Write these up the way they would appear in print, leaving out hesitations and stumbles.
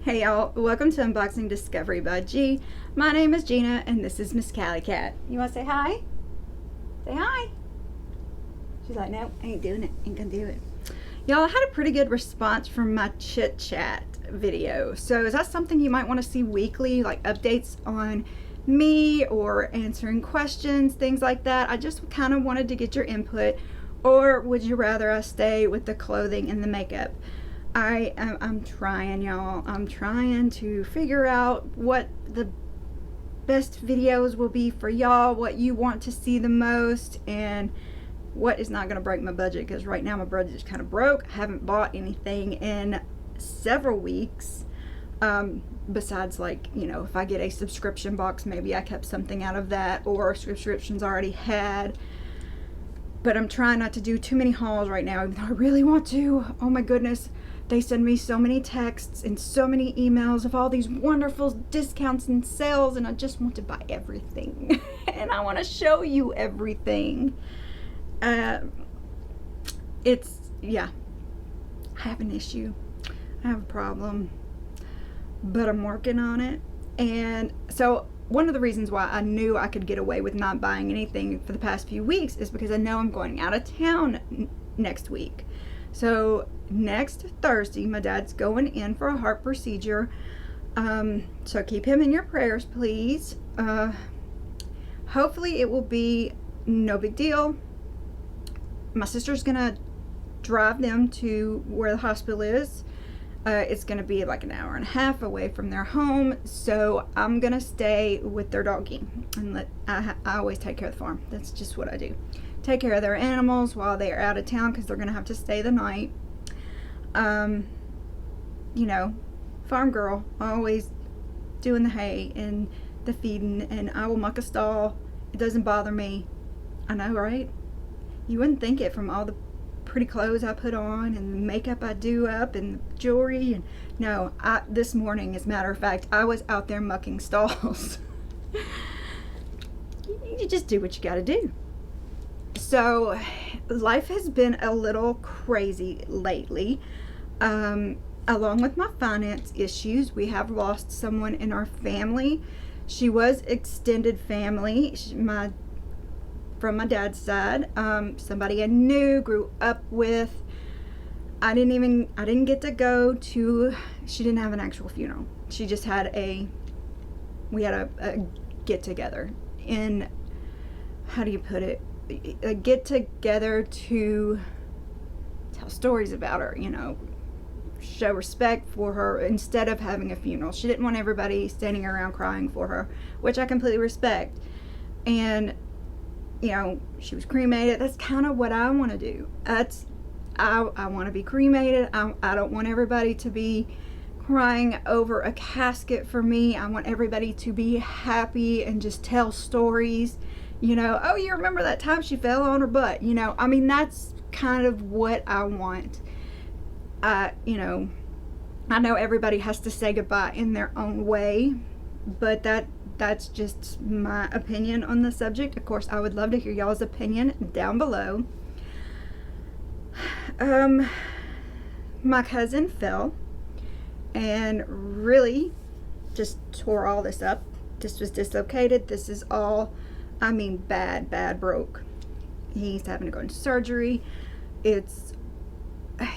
Hey y'all, welcome to Unboxing Discovery by G. My name is Gina and this is Miss Cali Cat. You want to say hi? Say hi. She's like, no, I ain't doing it. Ain't gonna do it. Y'all, I had a pretty good response from my Chit Chat video. So is that something you might want to see weekly, like updates on me or answering questions, things like that? I just kind of wanted to get your input. Or would you rather I stay with the clothing and the makeup? I'm trying, y'all. I'm trying to figure out what the best videos will be for y'all, what you want to see the most, and what is not going to break my budget, because right now my budget is kind of broke. I haven't bought anything in several weeks. Besides, like, you know, if I get a subscription box, maybe I kept something out of that, or subscriptions already had. But I'm trying not to do too many hauls right now, even though I really want to. Oh my goodness. They send me so many texts and so many emails of all these wonderful discounts and sales, and I just want to buy everything. And I want to show you everything. Yeah. I have an issue. I have a problem. But I'm working on it. And so one of the reasons why I knew I could get away with not buying anything for the past few weeks is because I know I'm going out of town next week. So next Thursday, my dad's going in for a heart procedure. So keep him in your prayers, please. Hopefully it will be no big deal. My sister's gonna drive them to where the hospital is. It's gonna be like an hour and a half away from their home. So I'm gonna stay with their doggy and I always take care of the farm. That's just what I do. Take care of their animals while they are out of town, because they're gonna have to stay the night. You know, farm girl, always doing the hay and the feeding, and I will muck a stall. It doesn't bother me. I know, right? You wouldn't think it from all the pretty clothes I put on and the makeup I do up and the jewelry. And no, this morning, as a matter of fact, I was out there mucking stalls. You just do what you gotta do. So life has been a little crazy lately. Along with my finance issues, we have lost someone in our family. She was extended family, from my dad's side. Somebody I knew, grew up with. I didn't get to go to, she didn't have an actual funeral. She just had we had a get together in, how do you put it? A get together to tell stories about her, you know, show respect for her instead of having a funeral. She didn't want everybody standing around crying for her, which I completely respect. And, you know, she was cremated. That's kind of what I want to do. I want to be cremated. I don't want everybody to be crying over a casket for me. I want everybody to be happy and just tell stories. You know, oh, you remember that time she fell on her butt? You know, I mean, that's kind of what I want. You know, I know everybody has to say goodbye in their own way, but that's just my opinion on the subject. Of course, I would love to hear y'all's opinion down below. My cousin fell and really just tore all this up. This was dislocated. This is all, I mean, bad broke. He's having to go into surgery. It's,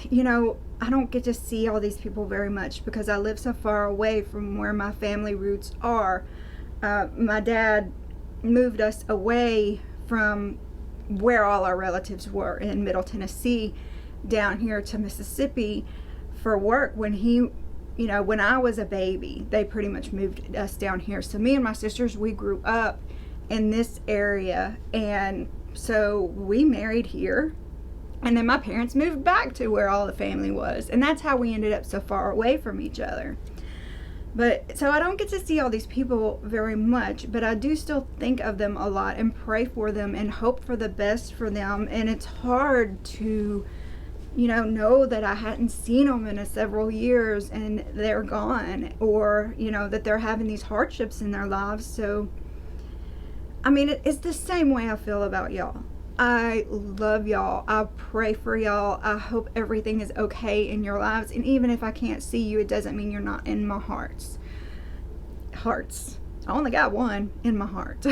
you know, I don't get to see all these people very much because I live so far away from where my family roots are. My dad moved us away from where all our relatives were in Middle Tennessee down here to Mississippi for work when when I was a baby. They pretty much moved us down here. So me and my sisters, we grew up in this area, and so we married here, and then my parents moved back to where all the family was, and that's how we ended up so far away from each other. But so I don't get to see all these people very much, but I do still think of them a lot and pray for them and hope for the best for them. And it's hard to, you know that I hadn't seen them in several years and they're gone, or, you know, that they're having these hardships in their lives. So, I mean, it's the same way I feel about y'all. I love y'all. I pray for y'all. I hope everything is okay in your lives. And even if I can't see you, it doesn't mean you're not in my hearts. I only got one in my heart.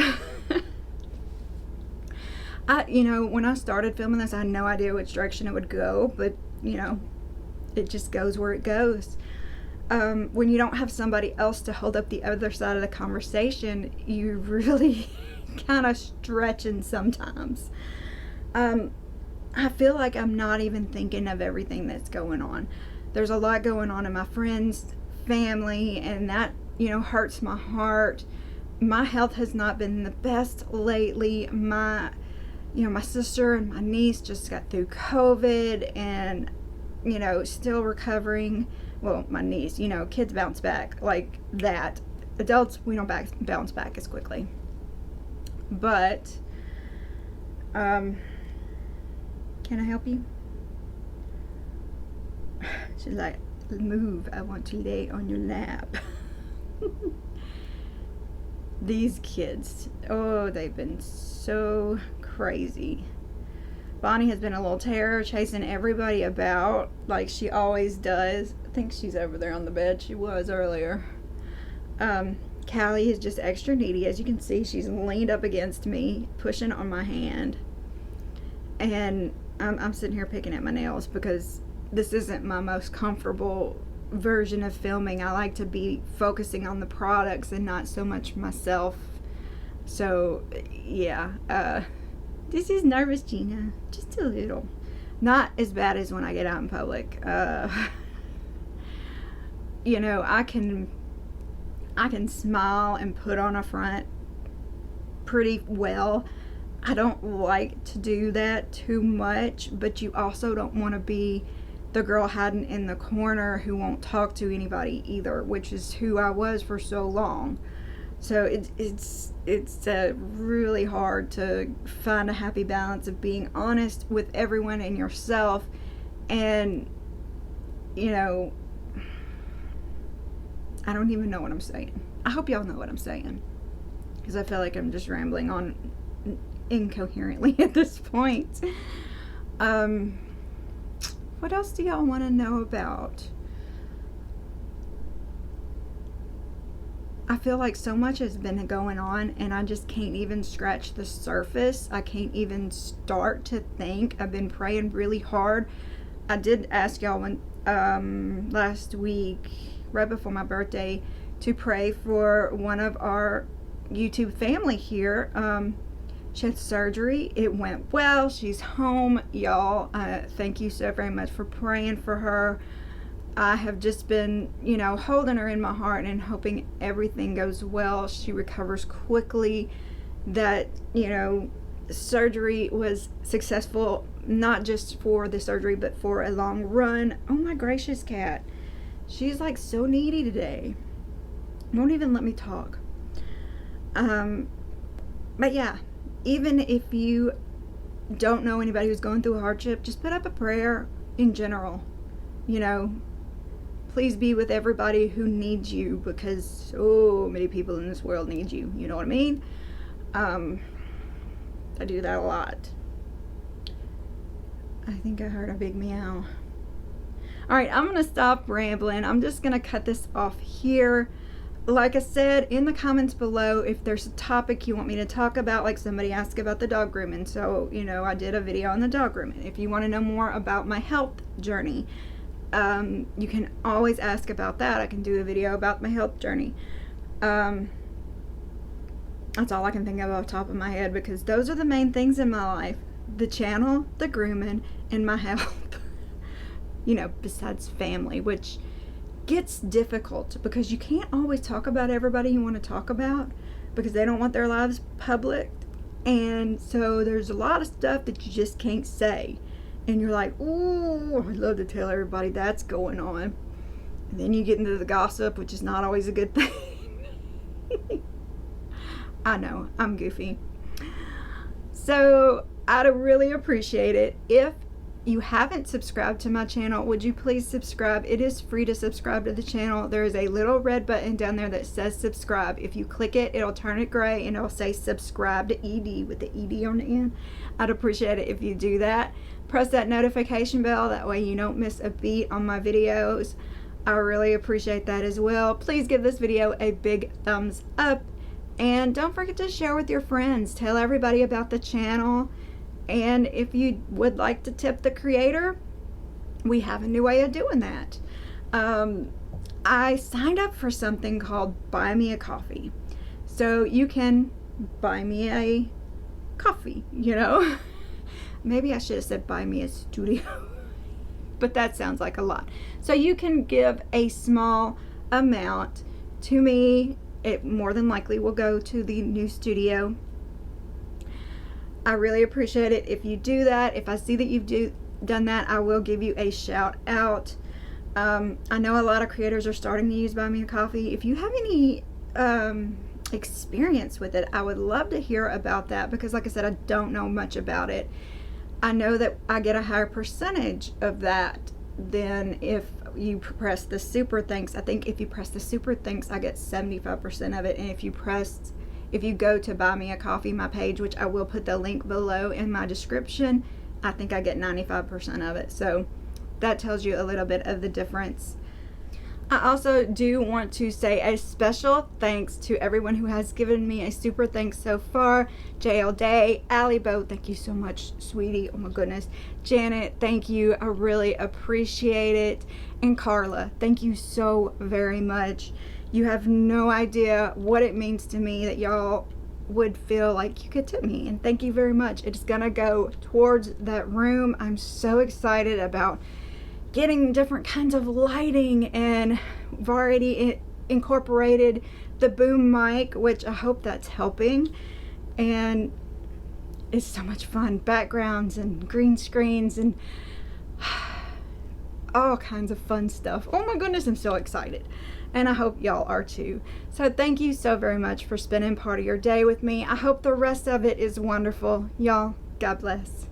When I started filming this, I had no idea which direction it would go, but, it just goes where it goes. When you don't have somebody else to hold up the other side of the conversation, you really kind of stretching sometimes. I feel like I'm not even thinking of everything that's going on. There's a lot going on in my friends' family, and that, hurts my heart. My health has not been the best lately. My sister and my niece just got through COVID and, still recovering. Well, my niece, kids bounce back like that. Adults, we don't bounce back as quickly. But, can I help you? She's like, move, I want to lay on your lap. These kids, they've been so crazy. Bonnie has been a little terror, chasing everybody about like she always does. I think she's over there on the bed. She was earlier. Callie is just extra needy. As you can see, she's leaned up against me, pushing on my hand. And I'm sitting here picking at my nails because this isn't my most comfortable version of filming. I like to be focusing on the products and not so much myself. So, yeah. This is nervous, Gina. Just a little. Not as bad as when I get out in public. I can smile and put on a front pretty well. I don't like to do that too much, but you also don't want to be the girl hiding in the corner who won't talk to anybody either, which is who I was for so long. So it's really hard to find a happy balance of being honest with everyone and yourself, and I don't even know what I'm saying. I hope y'all know what I'm saying, because I feel like I'm just rambling on incoherently at this point. What else do y'all want to know about? I feel like so much has been going on and I just can't even scratch the surface. I can't even start to think. I've been praying really hard. I did ask y'all last week, right before my birthday, to pray for one of our YouTube family here. She had surgery. It went well. She's home, y'all. Thank you so very much for praying for her. I have just been, holding her in my heart and hoping everything goes well. She recovers quickly. That, surgery was successful, not just for the surgery, but for a long run. Oh my gracious, cat. She's like so needy today. Won't even let me talk. But yeah, even if you don't know anybody who's going through a hardship, just put up a prayer in general. Please be with everybody who needs you, because so many people in this world need you. You know what I mean? I do that a lot. I think I heard a big meow. Alright, I'm going to stop rambling. I'm just going to cut this off here. Like I said, in the comments below, if there's a topic you want me to talk about, like somebody asked about the dog grooming. So, I did a video on the dog grooming. If you want to know more about my health journey, you can always ask about that. I can do a video about my health journey. That's all I can think of off the top of my head, because those are the main things in my life: the channel, the grooming, and my health. Besides family, which gets difficult because you can't always talk about everybody you want to talk about because they don't want their lives public. And so there's a lot of stuff that you just can't say. And you're like, ooh, I'd love to tell everybody that's going on. And then you get into the gossip, which is not always a good thing. I know, I'm goofy. So I'd really appreciate it if you haven't subscribed to my channel, would you please subscribe? It is free to subscribe to the channel. There is a little red button down there that says subscribe. If you click it, it'll turn it gray and it'll say subscribe to ED with the ED on the end. I'd appreciate it if you do that. Press that notification bell, that way you don't miss a beat on my videos. I really appreciate that as well. Please give this video a big thumbs up, and don't forget to share with your friends. Tell everybody about the channel. And if you would like to tip the creator, we have a new way of doing that. I signed up for something called Buy Me a Coffee. So you can buy me a coffee, you know. Maybe I should have said buy me a studio. But that sounds like a lot. So you can give a small amount to me. It more than likely will go to the new studio. I really appreciate it if you do that. If I see that you've done that, I will give you a shout out. I know a lot of creators are starting to use Buy Me a Coffee. If you have any experience with it, I would love to hear about that, because like I said, I don't know much about it. I know that I get a higher percentage of that than if you press the super thanks. I think if you press the super thanks, I get 75% of it. And if you go to Buy Me a Coffee, my page, which I will put the link below in my description, I think I get 95% of it. So that tells you a little bit of the difference. I also do want to say a special thanks to everyone who has given me a super thanks so far. JL Day, Allie Bo, thank you so much, sweetie. Oh my goodness. Janet, thank you. I really appreciate it. And Carla, thank you so very much. You have no idea what it means to me that y'all would feel like you could tip me, and thank you very much. It's gonna go towards that room. I'm so excited about getting different kinds of lighting, and I've already incorporated the boom mic, which I hope that's helping, and it's so much fun. Backgrounds and green screens and all kinds of fun stuff. Oh my goodness, I'm so excited. And I hope y'all are too. So thank you so very much for spending part of your day with me. I hope the rest of it is wonderful. Y'all, God bless.